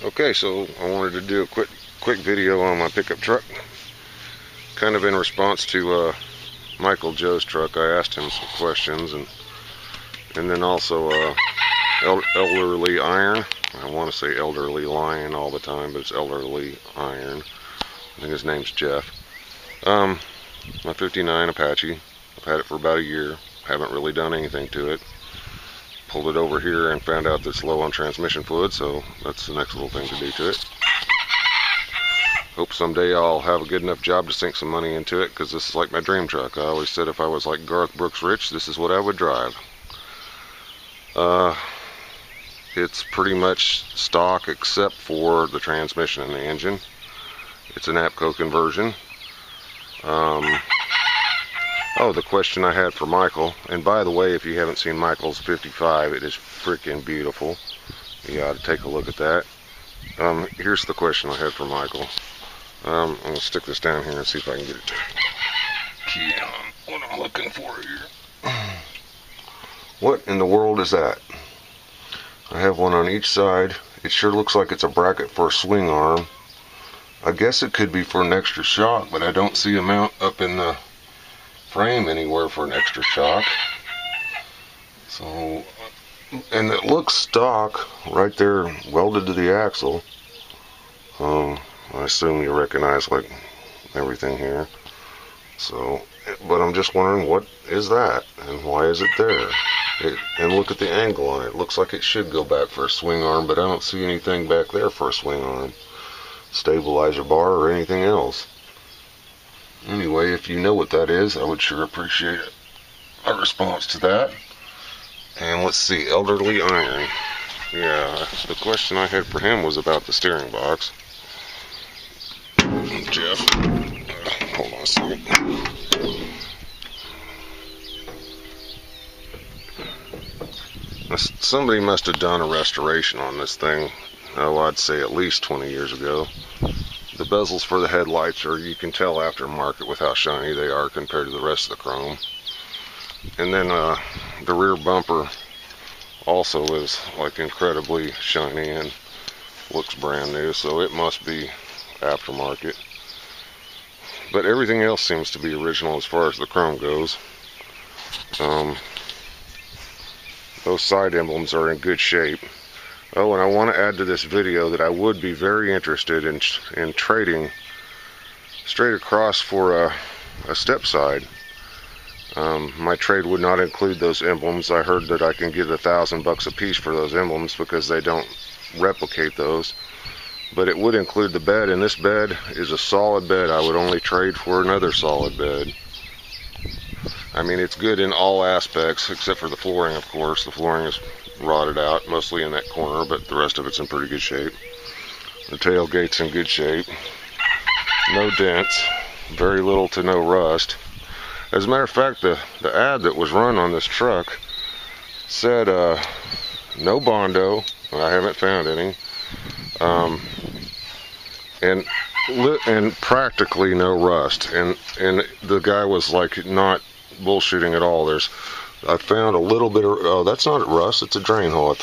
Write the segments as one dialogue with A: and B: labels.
A: Okay, so I wanted to do a quick video on my pickup truck, kind of in response to Michael Joe's truck. I asked him some questions, and then also Elderly Iron. I want to say Elderly Lion all the time, but it's Elderly Iron. I think his name's Jeff. My 59 Apache. I've had it for about a year. Haven't really done anything to it. Pulled it over here and found out that it's low on transmission fluid, so that's the next little thing to do to it. Hope someday I'll have a good enough job to sink some money into it, because this is like my dream truck. I always said if I was like Garth Brooks rich, this is what I would drive. It's pretty much stock except for the transmission and the engine. It's an APCO conversion. Oh, the question I had for Michael, and by the way, if you haven't seen Michael's 55, it is freaking beautiful. You ought to take a look at that. Here's the question I had for Michael. I'm going to stick this down here and see if I can get it to key on what I'm looking for here. What in the world is that? I have one on each side. It sure looks like it's a bracket for a swing arm. I guess it could be for an extra shock, but I don't see a mount up in the frame anywhere for an extra shock. So, and it looks stock right there, welded to the axle. I assume you recognize like everything here. So, but I'm just wondering, what is that and why is it there? And look at the angle on it. It looks like it should go back for a swing arm, but I don't see anything back there for a swing arm, stabilizer bar, or anything else. Anyway, if you know what that is, I would sure appreciate a response to that. And let's see, Elderly Iron. Yeah, the question I had for him was about the steering box. Jeff, hold on a second. Somebody must have done a restoration on this thing, oh, I'd say at least 20 years ago. The bezels for the headlights are, you can tell aftermarket with how shiny they are compared to the rest of the chrome. And then the rear bumper also is like incredibly shiny and looks brand new, so it must be aftermarket. But everything else seems to be original as far as the chrome goes. Those side emblems are in good shape. Oh, and I want to add to this video that I would be very interested in trading straight across for a step side. My trade would not include those emblems. I heard that I can get $1,000 a piece for those emblems because they don't replicate those. But it would include the bed, and this bed is a solid bed. I would only trade for another solid bed. I mean, it's good in all aspects except for the flooring, of course. The flooring is rotted out, mostly in that corner, but the rest of it's in pretty good shape. The tailgate's in good shape. No dents. Very little to no rust. As a matter of fact, the ad that was run on this truck said no Bondo. I haven't found any. And practically no rust. And the guy was like not bullshitting at all. I found a little bit of, oh, that's not rust, it's a drain hole.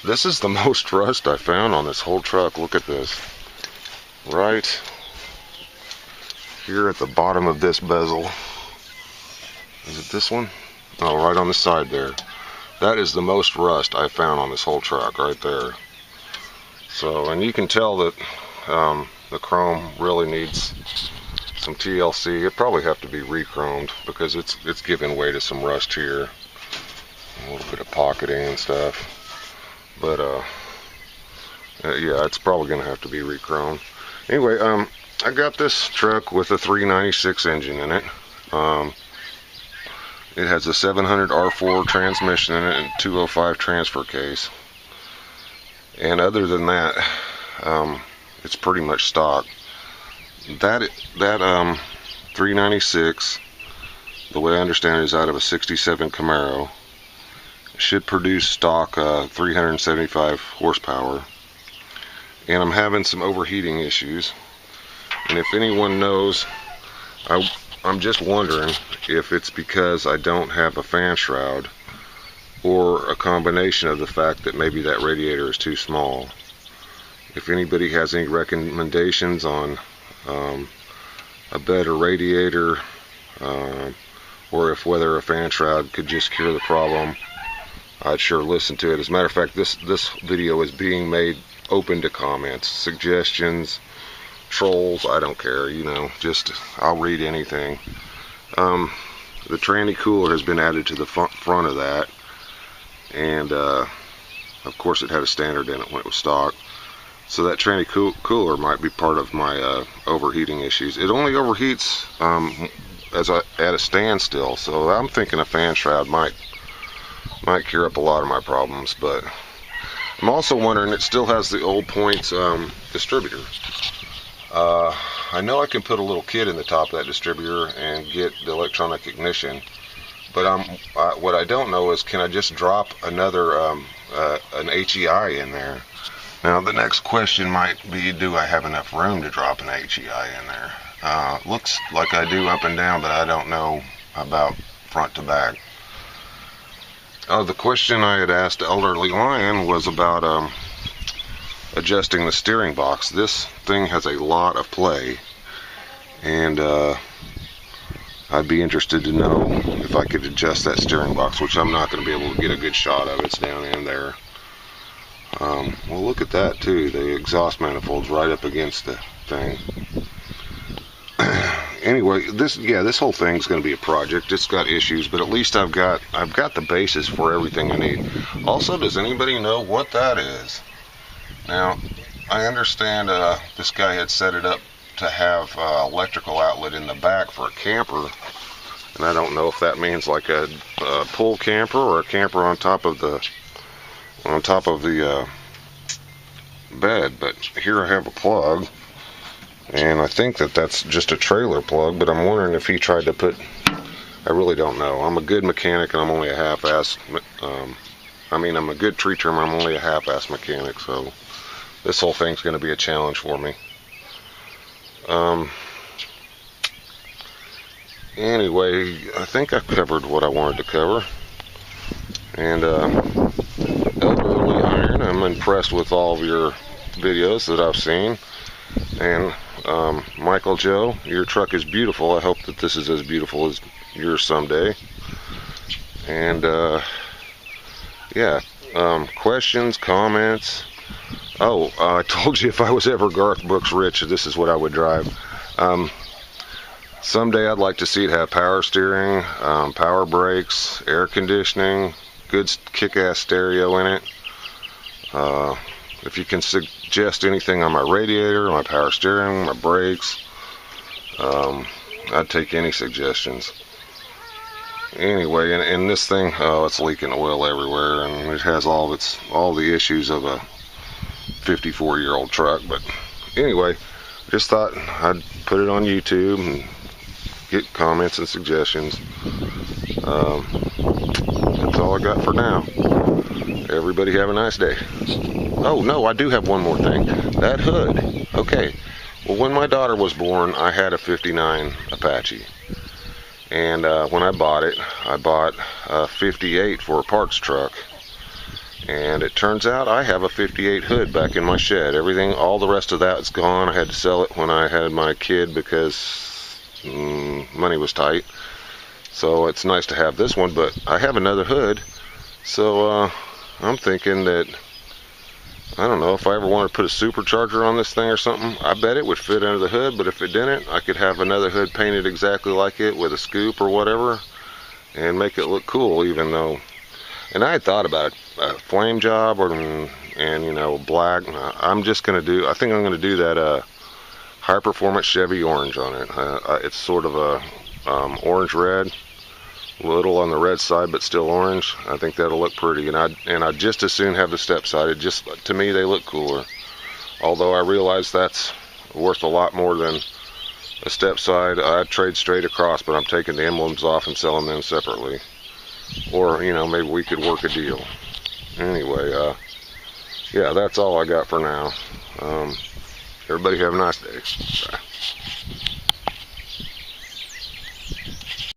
A: This is the most rust I found on this whole truck. Look at this. Right here at the bottom of this bezel. Is it this one? Oh, right on the side there. That is the most rust I found on this whole truck, right there. So, and you can tell that the chrome really needs some TLC. It probably have to be re-chromed because it's giving way to some rust here, a little bit of pocketing and stuff. But yeah, it's probably gonna have to be re-chromed. Anyway, I got this truck with a 396 engine in it. It has a 700 R4 transmission in it and 205 transfer case. And other than that, it's pretty much stock. That 396, the way I understand it, is out of a 67 Camaro. It should produce stock 375 horsepower. And I'm having some overheating issues. And if anyone knows, I'm just wondering if it's because I don't have a fan shroud, or a combination of the fact that maybe that radiator is too small. if anybody has any recommendations on a better radiator, or if whether a fan shroud could just cure the problem, I'd sure listen to it. As a matter of fact, this video is being made open to comments, suggestions, trolls. I don't care, you know, just I'll read anything. The tranny cooler has been added to the front of that, and of course it had a standard in it when it was stock. So that tranny cooler might be part of my overheating issues. It only overheats at a standstill, so I'm thinking a fan shroud might cure up a lot of my problems. But I'm also wondering, it still has the old points distributor. I know I can put a little kit in the top of that distributor and get the electronic ignition, but what I don't know is, can I just drop another an HEI in there? Now the next question might be, do I have enough room to drop an HEI in there? Looks like I do up and down, but I don't know about front to back. The question I had asked Elderly Lion was about adjusting the steering box. This thing has a lot of play, and I'd be interested to know if I could adjust that steering box, which I'm not going to be able to get a good shot of. It's down in there. Well, look at that too. The exhaust manifold's right up against the thing. Anyway, this whole thing's going to be a project. It's got issues, but at least I've got the basis for everything I need. Also, does anybody know what that is? Now, I understand this guy had set it up to have electrical outlet in the back for a camper, and I don't know if that means like a pull camper or a camper on top of the bed. But here I have a plug, and I think that's just a trailer plug, but I'm wondering if he tried to put, I really don't know. I'm a good mechanic, and I'm only a half-ass, I'm a good tree trimmer, I'm only a half-ass mechanic, so this whole thing's going to be a challenge for me. Anyway, I think I've covered what I wanted to cover. And Elderly Iron, I'm impressed with all of your videos that I've seen. And Michael Joe, your truck is beautiful. I hope that this is as beautiful as yours someday. And yeah, questions, comments. I told you if I was ever Garth Brooks rich, this is what I would drive. Someday I'd like to see it have power steering, power brakes, air conditioning, good kick-ass stereo in it. If you can suggest anything on my radiator, my power steering, my brakes, I'd take any suggestions. Anyway, and this thing, it's leaking oil everywhere, and it has all the issues of a 54-year-old truck. But anyway, just thought I'd put it on YouTube and get comments and suggestions. That's all I got for now. Everybody have a nice day. Oh no, I do have one more thing. That hood. Okay. Well, when my daughter was born, I had a 59 Apache. And when I bought it, I bought a 58 for a parts truck. And it turns out I have a 58 hood back in my shed. All the rest of that is gone. I had to sell it when I had my kid because money was tight. So it's nice to have this one, but I have another hood. So I'm thinking that, I don't know, if I ever want to put a supercharger on this thing or something, I bet it would fit under the hood. But if it didn't, I could have another hood painted exactly like it with a scoop or whatever and make it look cool, even though. And I had thought about a flame job and you know, black. I think I'm going to do that high performance Chevy orange on it. It's sort of a orange red, a little on the red side but still orange. I think that'll look pretty, and I'd just as soon have the step side. To me, they look cooler, although I realize that's worth a lot more than a step side. I'd trade straight across, but I'm taking the emblems off and selling them separately. Or, you know, maybe we could work a deal. Anyway, yeah, that's all I got for now. Everybody have a nice day. Bye.